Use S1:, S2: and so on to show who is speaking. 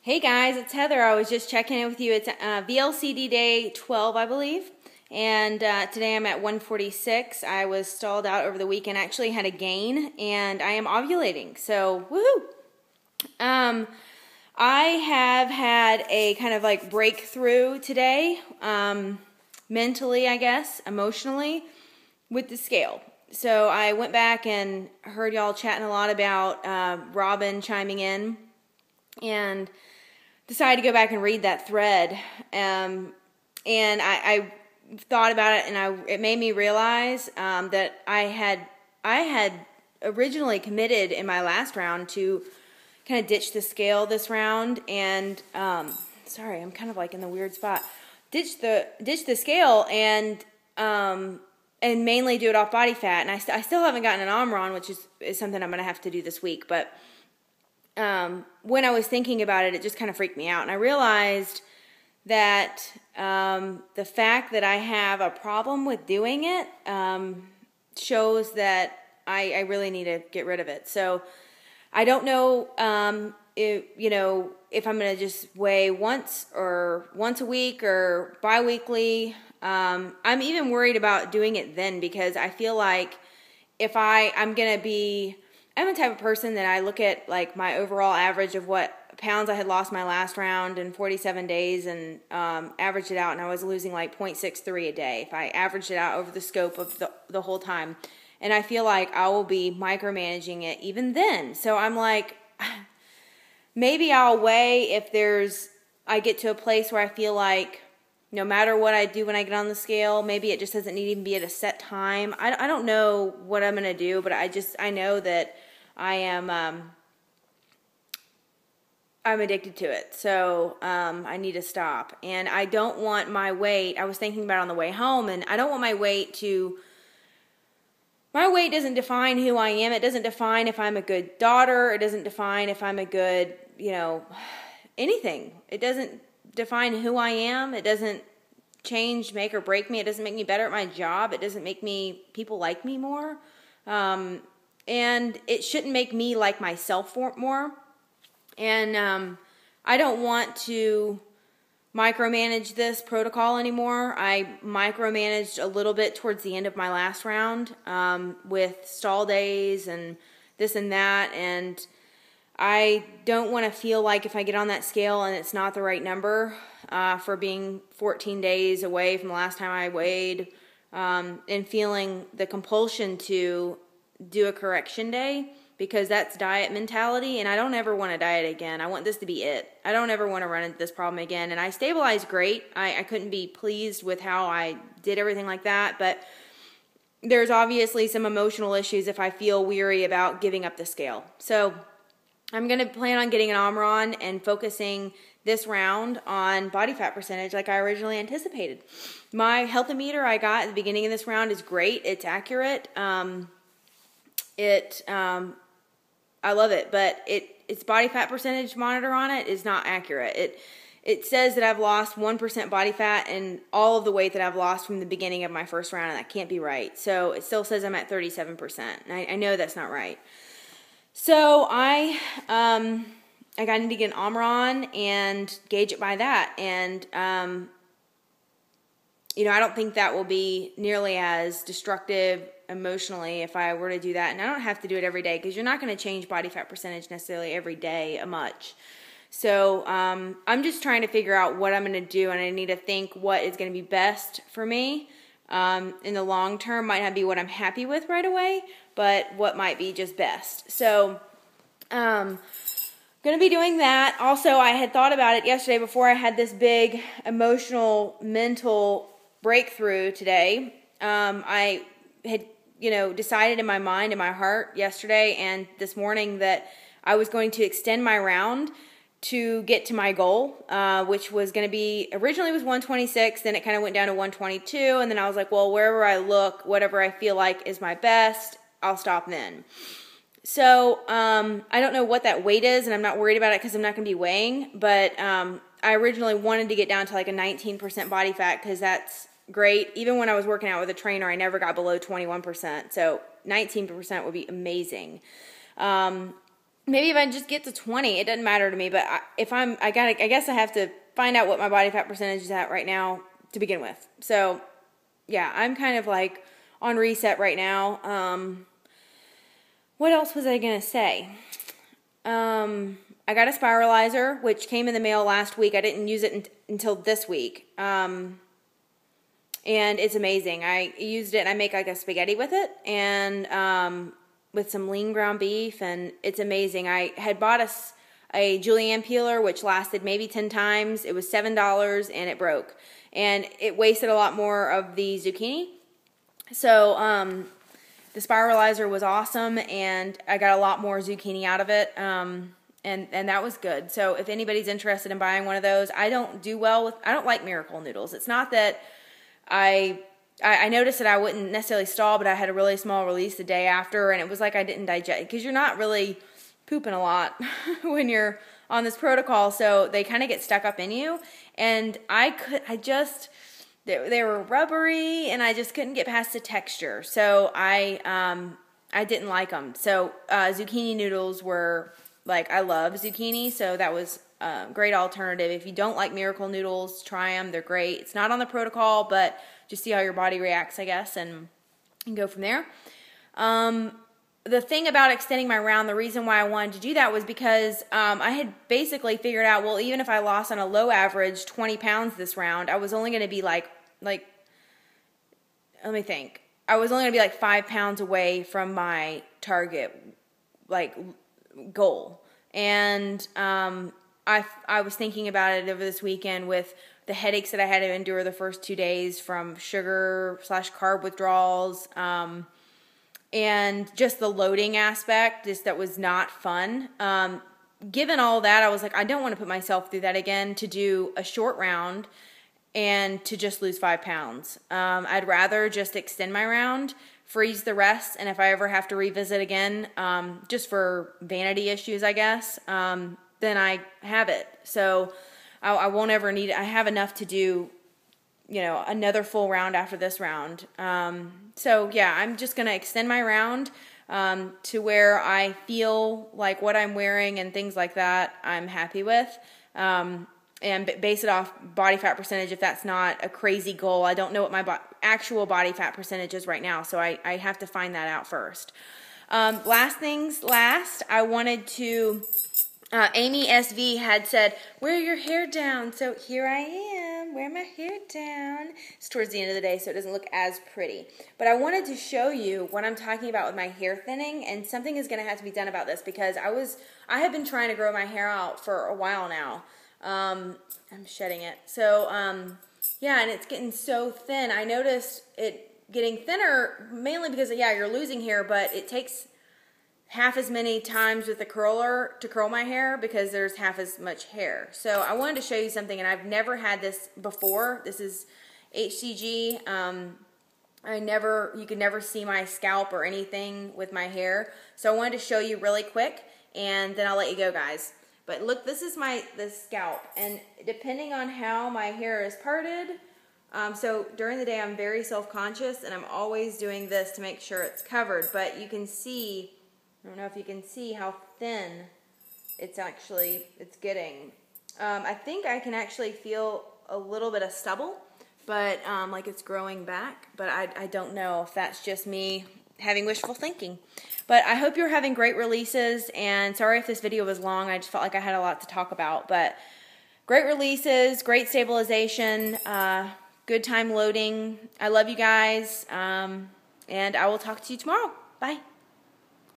S1: Hey guys, it's Heather. I was just checking in with you. It's VLCD day 12, I believe. And today I'm at 146. I was stalled out over the weekend. I actually had a gain, and I am ovulating. So, woohoo! I have had a kind of like breakthrough today, mentally, I guess, emotionally, with the scale. So I went back and heard y'all chatting a lot about Robin chiming in, and decided to go back and read that thread. And I thought about it, and it made me realize that I had originally committed in my last round to kind of ditch the scale this round, and sorry, I'm kind of like in the weird spot. Ditch the scale and mainly do it off body fat. And I still haven't gotten an Omron, which is something I'm going to have to do this week. But when I was thinking about it, it just kind of freaked me out. And I realized that the fact that I have a problem with doing it shows that I really need to get rid of it. So I don't know if I'm going to just weigh once a week or bi-weekly. I'm even worried about doing it then, because I feel like if I'm going to be... I'm the type of person that I look at like my overall average of what pounds I had lost my last round in 47 days and averaged it out, and I was losing like 0.63 a day if I averaged it out over the scope of the whole time. And I feel like I will be micromanaging it even then. So I'm like, maybe I'll weigh if I get to a place where I feel like no matter what I do when I get on the scale, maybe it just doesn't need to even be at a set time. I don't know what I'm going to do, but I know that I'm addicted to it. So I need to stop. And I don't want my weight, I was thinking about it on the way home, and I don't want my weight doesn't define who I am. It doesn't define if I'm a good daughter. It doesn't define if I'm a good, anything. It doesn't define who I am. It doesn't make or break me. It doesn't make me better at my job. It doesn't make people like me more. And it shouldn't make me like myself more. And I don't want to micromanage this protocol anymore. I micromanaged a little bit towards the end of my last round with stall days and this and that, and I don't want to feel like if I get on that scale and it's not the right number for being 14 days away from the last time I weighed, and feeling the compulsion to do a correction day, because that's diet mentality, and I don't ever want to diet again. I want this to be it. I don't ever want to run into this problem again. And I stabilized great. I couldn't be pleased with how I did everything like that, but there's obviously some emotional issues if I feel weary about giving up the scale. So I'm going to plan on getting an Omron and focusing this round on body fat percentage like I originally anticipated. My health meter I got at the beginning of this round is great. It's accurate. I love it, but its body fat percentage monitor on it is not accurate. It says that I've lost 1% body fat and all of the weight that I've lost from the beginning of my first round, and that can't be right. So it still says I'm at 37%, and I know that's not right. So I need to get an Omron and gauge it by that. And, I don't think that will be nearly as destructive emotionally if I were to do that. And I don't have to do it every day, because you're not going to change body fat percentage necessarily every day much. So I'm just trying to figure out what I'm going to do, and I need to think what is going to be best for me in the long term. Might not be what I'm happy with right away, but what might be just best. So going to be doing that. Also, I had thought about it yesterday before I had this big emotional, mental breakthrough today. I had, decided in my mind and my heart yesterday and this morning that I was going to extend my round to get to my goal, which was going to be, originally was 126, then it kind of went down to 122, and then I was like, well, wherever I look, whatever I feel like is my best, I'll stop then. So I don't know what that weight is, and I'm not worried about it because I'm not going to be weighing, but I originally wanted to get down to like a 19% body fat, because that's great. Even when I was working out with a trainer, I never got below 21%, so 19% would be amazing. maybe if I just get to 20, it doesn't matter to me. But I guess I have to find out what my body fat percentage is at right now to begin with. So yeah, I'm kind of like on reset right now. What else was I going to say? I got a spiralizer, which came in the mail last week. I didn't use it until this week. And it's amazing. I used it and I make like a spaghetti with it and with some lean ground beef, and it's amazing. I had bought a julienne peeler, which lasted maybe 10 times. It was $7 and it broke. And it wasted a lot more of the zucchini. So the spiralizer was awesome, and I got a lot more zucchini out of it. And that was good. So if anybody's interested in buying one of those, I don't like Miracle noodles. It's not that I noticed that I wouldn't necessarily stall, but I had a really small release the day after, and it was like I didn't digest, because you're not really pooping a lot when you're on this protocol, so they kind of get stuck up in you, and they were rubbery, and I just couldn't get past the texture, so I didn't like them. So zucchini noodles were, like, I love zucchini, so that was a great alternative. If you don't like Miracle noodles, try them. They're great. It's not on the protocol, but just see how your body reacts, I guess, and go from there. The thing about extending my round, the reason why I wanted to do that was because I had basically figured out, well, even if I lost on a low average 20 pounds this round, I was only going to be like, let me think. I was only going to be like 5 pounds away from my target, like, goal. And I was thinking about it over this weekend with the headaches that I had to endure the first 2 days from sugar/carb withdrawals, and just the loading aspect, that was not fun. Given all that, I was like, I don't want to put myself through that again to do a short round and to just lose 5 pounds. I'd rather just extend my round, freeze the rest, and if I ever have to revisit again, just for vanity issues, I guess, then I have it. So I won't ever need it. I have enough to do, another full round after this round. So yeah, I'm just going to extend my round to where I feel like what I'm wearing and things like that I'm happy with, and base it off body fat percentage if that's not a crazy goal. I don't know what my actual body fat percentage is right now, so I have to find that out first. Last things last, I wanted to... Amy SV had said, wear your hair down. So here I am, wear my hair down. It's towards the end of the day, so it doesn't look as pretty. But I wanted to show you what I'm talking about with my hair thinning, and something is going to have to be done about this, because I have been trying to grow my hair out for a while now. I'm shedding it. So, yeah, and it's getting so thin. I noticed it getting thinner mainly because, yeah, you're losing hair, but it takes half as many times with the curler to curl my hair because there's half as much hair. So I wanted to show you something, and I've never had this before. This is HCG. You could never see my scalp or anything with my hair. So I wanted to show you really quick, and then I'll let you go, guys. But look, this is the scalp, and depending on how my hair is parted, so during the day I'm very self-conscious, and I'm always doing this to make sure it's covered. But you can see, I don't know if you can see how thin it's getting. I think I can actually feel a little bit of stubble, but like it's growing back. But I don't know if that's just me having wishful thinking. But I hope you're having great releases, and sorry if this video was long. I just felt like I had a lot to talk about. But great releases, great stabilization, good time loading. I love you guys, and I will talk to you tomorrow. Bye.